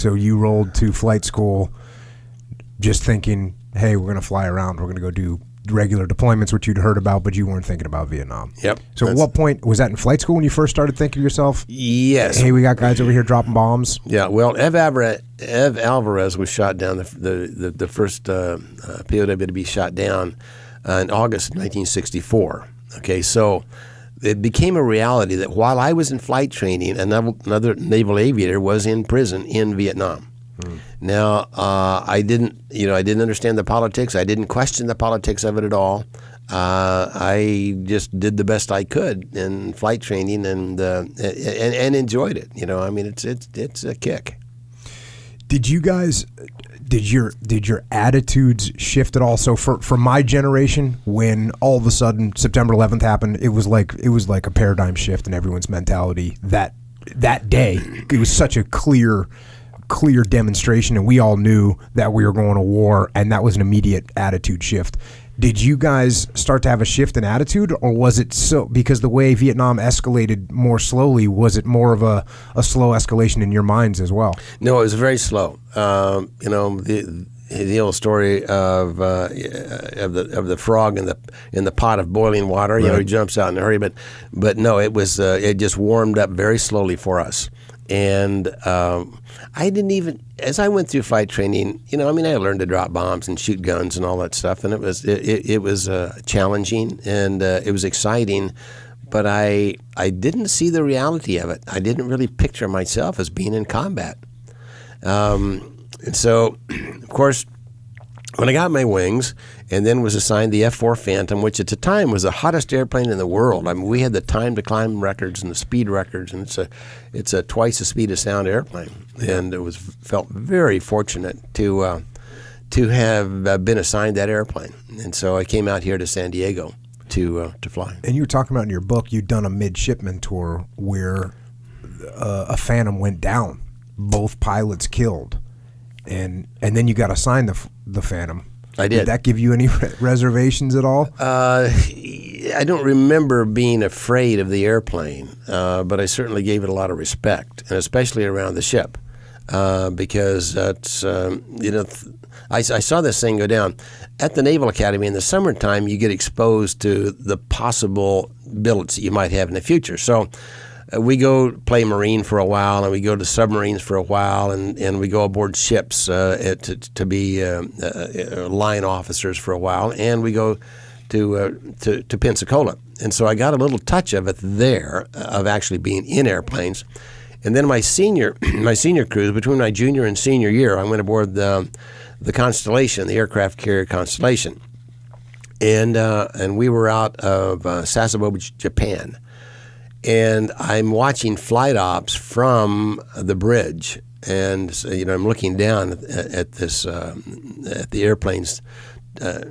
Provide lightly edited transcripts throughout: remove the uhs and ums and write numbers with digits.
So you rolled to flight school just thinking, hey, we're going to fly around. We're going to go do regular deployments, which you'd heard about, but you weren't thinking about Vietnam. Yep. So at what point, was that in flight school when you first started thinking to yourself? Yes. Hey, we got guys over here dropping bombs? Yeah, well, Ev Alvarez was shot down, the first POW to be shot down in August 1964. Okay, so it became a reality that while I was in flight training, another naval aviator was in prison in Vietnam. Now, I didn't understand the politics. I didn't question the politics of it at all. I just did the best I could in flight training and enjoyed it. I mean, it's a kick. Did you guys? Did your attitudes shift at all? So for my generation, when all of a sudden September 11th happened, it was like a paradigm shift in everyone's mentality. That day, it was such a clear demonstration, and we all knew that we were going to war, and that was an immediate attitude shift. Did you guys start to have a shift in attitude, or was it so because the way Vietnam escalated more slowly, was it more of a slow escalation in your minds as well? No, it was very slow. The old story of the frog in the pot of boiling water. Right. He jumps out in a hurry, but no, it was it just warmed up very slowly for us. And I didn't even, as I went through flight training, I learned to drop bombs and shoot guns and all that stuff, and it was challenging and it was exciting, but I didn't see the reality of it. I didn't really picture myself as being in combat. And so, of course, when I got my wings and then was assigned the F-4 Phantom, which at the time was the hottest airplane in the world. I mean, we had the time to climb records and the speed records, and it's a twice the speed of sound airplane. And it felt very fortunate to have been assigned that airplane. And so I came out here to San Diego to fly. And you were talking about in your book, you'd done a midshipman tour where a Phantom went down, both pilots killed. And then you got assigned the Phantom. I did. Did that give you any reservations at all? I don't remember being afraid of the airplane, but I certainly gave it a lot of respect, and especially around the ship, because that's I saw this thing go down at the Naval Academy in the summertime. You get exposed to the possible billets that you might have in the future. So. We go play Marine for a while, and we go to submarines for a while, and we go aboard ships to be line officers for a while, and we go to Pensacola. And so I got a little touch of it there, of actually being in airplanes. And then my senior cruise, between my junior and senior year, I went aboard the Constellation, the aircraft carrier Constellation, and we were out of Sasebo, Japan. And I'm watching flight ops from the bridge, and I'm looking down at this at the airplanes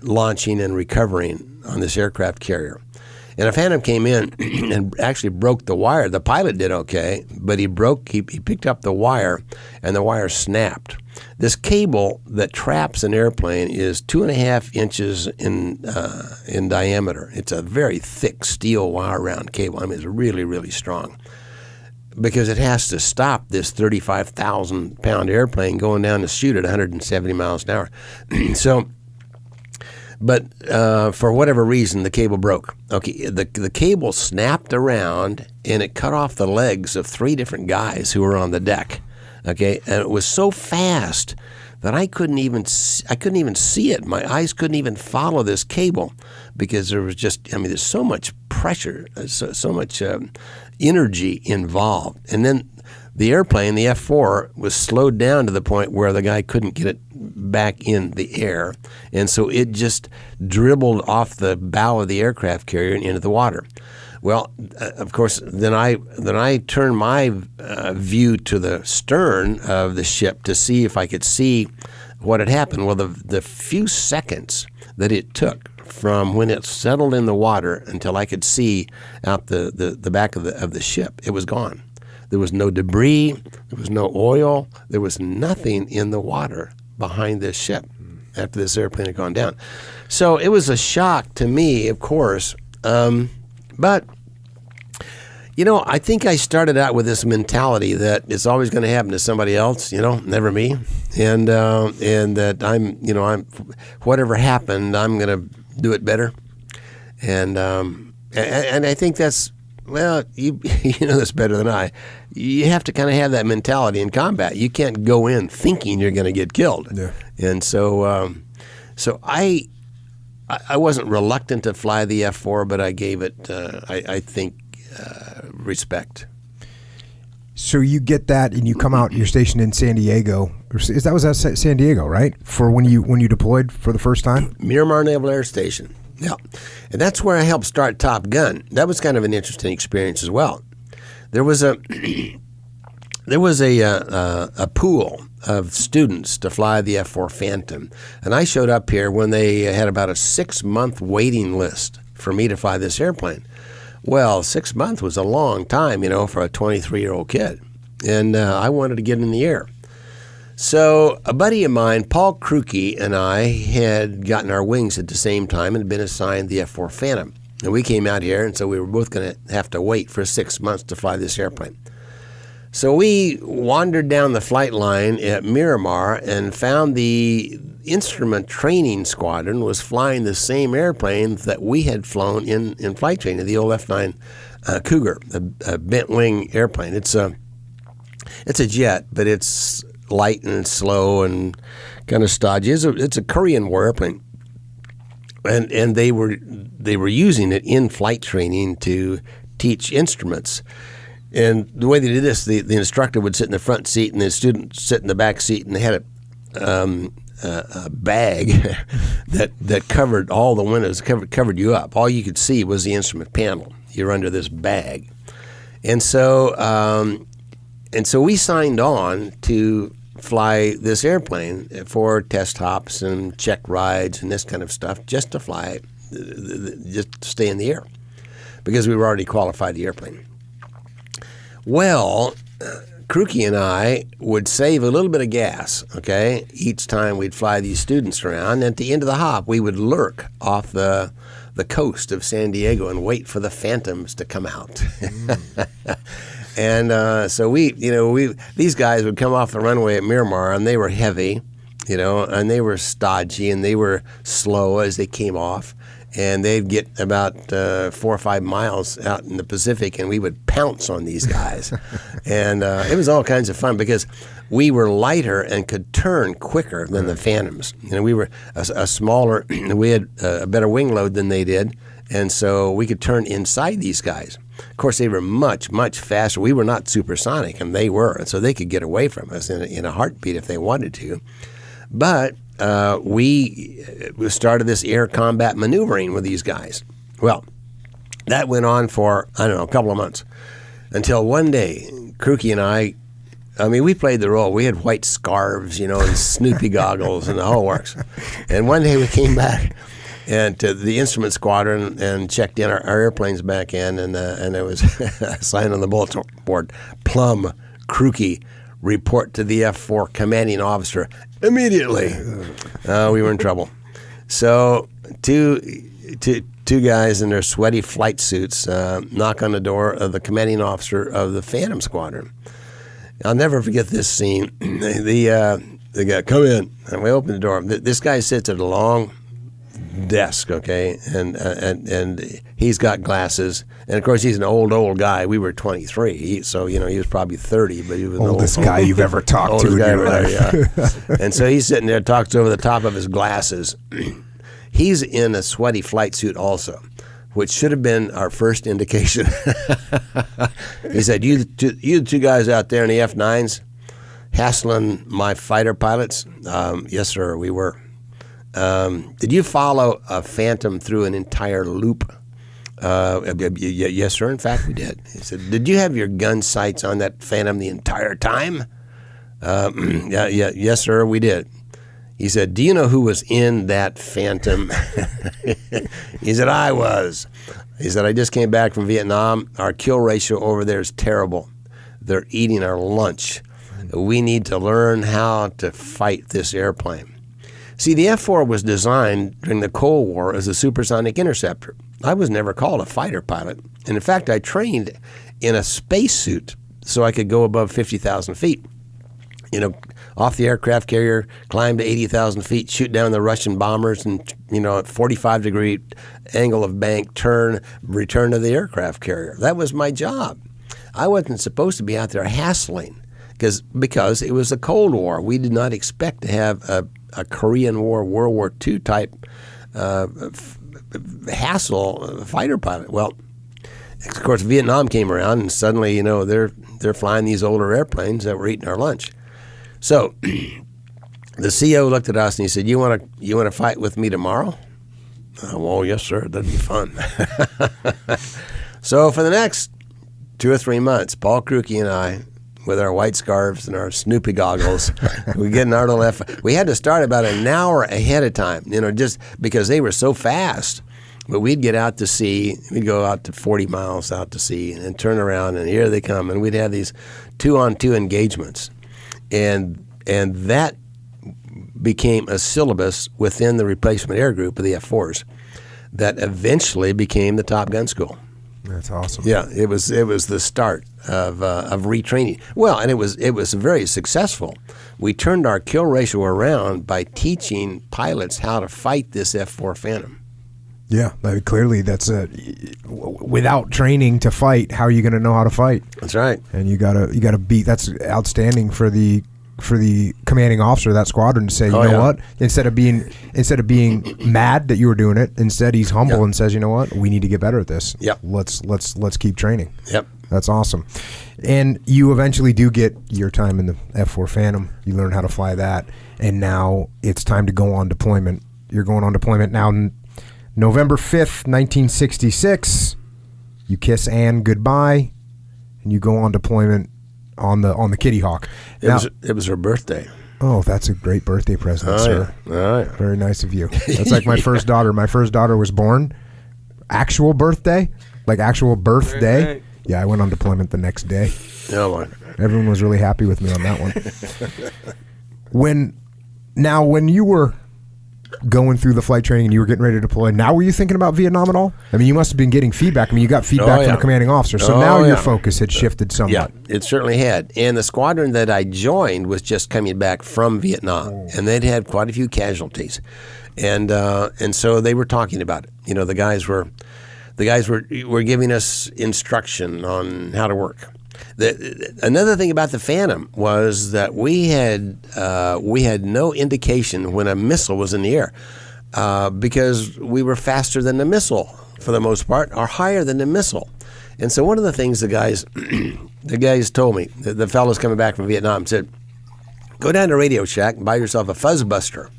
launching and recovering on this aircraft carrier. And a Phantom came in and actually broke the wire. The pilot did okay, but he picked up the wire, and the wire snapped. This cable that traps an airplane is 2.5 inches in diameter. It's a very thick steel wire-wound cable. I mean, it's really, really strong, because it has to stop this 35,000-pound airplane going down the chute at 170 miles an hour. But for whatever reason, the cable broke. Okay, the cable snapped around, and it cut off the legs of 3 different guys who were on the deck. Okay, and it was so fast that I couldn't even see it. My eyes couldn't even follow this cable, because there was there's so much pressure, so much energy involved. And then the airplane, the F-4, was slowed down to the point where the guy couldn't get it back in the air, and so it just dribbled off the bow of the aircraft carrier and into the water. Well, of course, then I turned my view to the stern of the ship to see if I could see what had happened. Well, the few seconds that it took from when it settled in the water until I could see out the back of the ship, it was gone. There was no debris, there was no oil, there was nothing in the water behind this ship after this airplane had gone down. So it was a shock to me, of course, but I think I started out with this mentality that it's always going to happen to somebody else, never me, and that I'm whatever happened, I'm going to do it better, and I think that's, well, you know this better than I. You have to kind of have that mentality in combat. You can't go in thinking you're going to get killed, and so I wasn't reluctant to fly the F-4, but I gave it, I think, respect. So you get that, and you come out. You're stationed in San Diego. Was that San Diego, right? For when you deployed for the first time? Miramar Naval Air Station. Yeah, and that's where I helped start Top Gun. That was kind of an interesting experience as well. There was a pool of students to fly the F-4 Phantom, and I showed up here when they had about a 6-month waiting list for me to fly this airplane. Well, 6 months was a long time, for a 23-year-old kid, and I wanted to get in the air. So a buddy of mine, Paul Krukey, and I had gotten our wings at the same time and had been assigned the F-4 Phantom. And we came out here, and so we were both going to have to wait for 6 months to fly this airplane. So we wandered down the flight line at Miramar and found the instrument training squadron was flying the same airplane that we had flown in flight training, the old F-9 Cougar, a bent wing airplane. It's a jet, but it's light and slow and kind of stodgy. It's a Korean War airplane, and they were using it in flight training to teach instruments. And the way they did this, the instructor would sit in the front seat and the student sit in the back seat, and they had a bag that covered all the windows, covered you up. All you could see was the instrument panel. You're under this bag, and so we signed on to fly this airplane for test hops and check rides and this kind of stuff, just to fly, just to stay in the air, because we were already qualified the airplane. Well, Krukey and I would save a little bit of gas, okay, each time we'd fly these students around. And at the end of the hop, we would lurk off the coast of San Diego and wait for the Phantoms to come out. And so these guys would come off the runway at Miramar, and they were heavy, and they were stodgy, and they were slow as they came off. And they'd get about 4 or 5 miles out in the Pacific, and we would pounce on these guys. And it was all kinds of fun because we were lighter and could turn quicker than the Phantoms. We were a smaller, we had a better wing load than they did, and so we could turn inside these guys. Of course, they were much, much faster. We were not supersonic, and they were, and so they could get away from us in a heartbeat if they wanted to. But we started this air combat maneuvering with these guys. Well, that went on for, a couple of months, until one day, Krukey and I we played the role. We had white scarves, and Snoopy goggles and the whole works. And one day we came back and to the instrument squadron and checked in our airplanes back in, and there was a sign on the bulletin board, Plumb, Krukey, report to the F-4 commanding officer immediately. We were in trouble. So two guys in their sweaty flight suits knock on the door of the commanding officer of the Phantom Squadron. I'll never forget this scene. The guy, come in, and we open the door. This guy sits at a long desk, okay, and he's got glasses, and of course he's an old guy. We were 23, so he was probably 30, but he was oldest guy you've ever talked to in your life. Yeah. And so he's sitting there, talks over the top of his glasses. He's in a sweaty flight suit also, which should have been our first indication. He said, "You two guys out there in the F-9s, hassling my fighter pilots?" Yes, sir, we were. Did you follow a Phantom through an entire loop? Yes, sir. In fact, we did. He said, "Did you have your gun sights on that Phantom the entire time?" Yes, sir, we did. He said, "Do you know who was in that Phantom?" He said, "I was." He said, "I just came back from Vietnam. Our kill ratio over there is terrible. They're eating our lunch. We need to learn how to fight this airplane." See, the F-4 was designed during the Cold War as a supersonic interceptor. I was never called a fighter pilot. And in fact, I trained in a spacesuit so I could go above 50,000 feet. Off the aircraft carrier, climb to 80,000 feet, shoot down the Russian bombers, and at 45-degree angle of bank, return to the aircraft carrier. That was my job. I wasn't supposed to be out there hassling because it was the Cold War. We did not expect to have a Korean War, World War II type hassle fighter pilot. Well, of course, Vietnam came around, and suddenly, they're flying these older airplanes that were eating our lunch. So the CO looked at us and he said, "You want to fight with me tomorrow?" Well, yes, sir. That'd be fun. So for the next 2 or 3 months, Paul Krukey and I, with our white scarves and our Snoopy goggles, we get in our little We had to start about an hour ahead of time, just because they were so fast. But we'd get out to sea. We'd go out to 40 miles out to sea and turn around, and here they come. And we'd have these 2-on-2 engagements. And that became a syllabus within the replacement air group of the F-4s that eventually became the Top Gun School. That's awesome. Yeah, it was the start of retraining. Well, and it was very successful. We turned our kill ratio around by teaching pilots how to fight this F-4 Phantom. Yeah, clearly that's without training to fight, how are you going to know how to fight? That's right. And you gotta beat. That's outstanding for the commanding officer of that squadron to say, you know what? Instead of being mad that you were doing it, instead he's humble and says, you know what? We need to get better at this. Yep. Let's keep training. Yep. That's awesome. And you eventually do get your time in the F-4 Phantom. You learn how to fly that, and now it's time to go on deployment. You're going on deployment now. November 5th, 1966, you kiss Ann goodbye, and you go on deployment on the Kitty Hawk. It was her birthday. Oh, that's a great birthday present, sir. Yeah. All right. Very nice of you. That's like my first daughter. My first daughter was born. Actual birthday? Like actual birthday? Yeah, I went on deployment the next day. Oh, my. Everyone was really happy with me on that one. When you were going through the flight training and you were getting ready to deploy, now were you thinking about Vietnam at all? I mean, you must have been getting feedback. I mean, you got feedback from the commanding officer. So now your focus had shifted somewhat. Yeah, it certainly had. And the squadron that I joined was just coming back from Vietnam, and they'd had quite a few casualties. And so they were talking about it. The guys were giving us instruction on how to work. Another thing about the Phantom was that we had no indication when a missile was in the air because we were faster than the missile for the most part, or higher than the missile. And so one of the things the guys told me, the fellows coming back from Vietnam, said, "Go down to Radio Shack and buy yourself a fuzzbuster."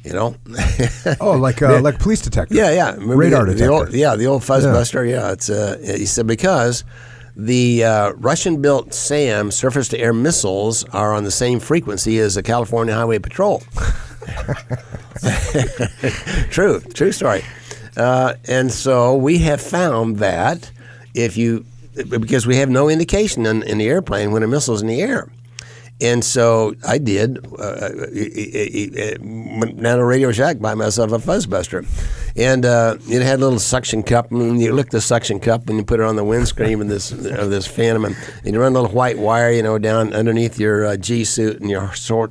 Like police detector. Yeah. Remember radar detector. The old fuzzbuster. Yeah, it's he said because the Russian-built SAM surface-to-air missiles are on the same frequency as the California Highway Patrol. True story. And so we have found that because we have no indication in the airplane when a missile's in the air. And so I went down to Radio Shack, buy myself a fuzzbuster. And it had a little suction cup, and you lick the suction cup and you put it on the windscreen of this Phantom, and you run a little white wire, down underneath your G suit and your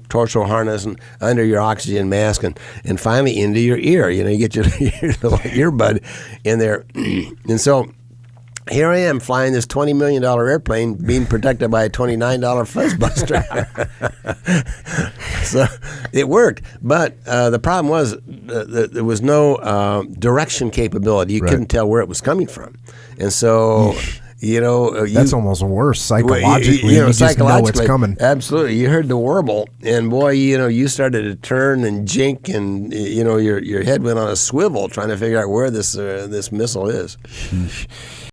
torso harness and under your oxygen mask, and finally into your ear. You get your little earbud in there. And so here I am flying this $20 million airplane being protected by a $29 fuzzbuster. So it worked. But the problem was there was no direction capability. You couldn't tell where it was coming from. And so, that's almost worse psychologically. You just know it's coming. Absolutely. You heard the warble, and boy, you started to turn and jink, and, your head went on a swivel trying to figure out where this missile is.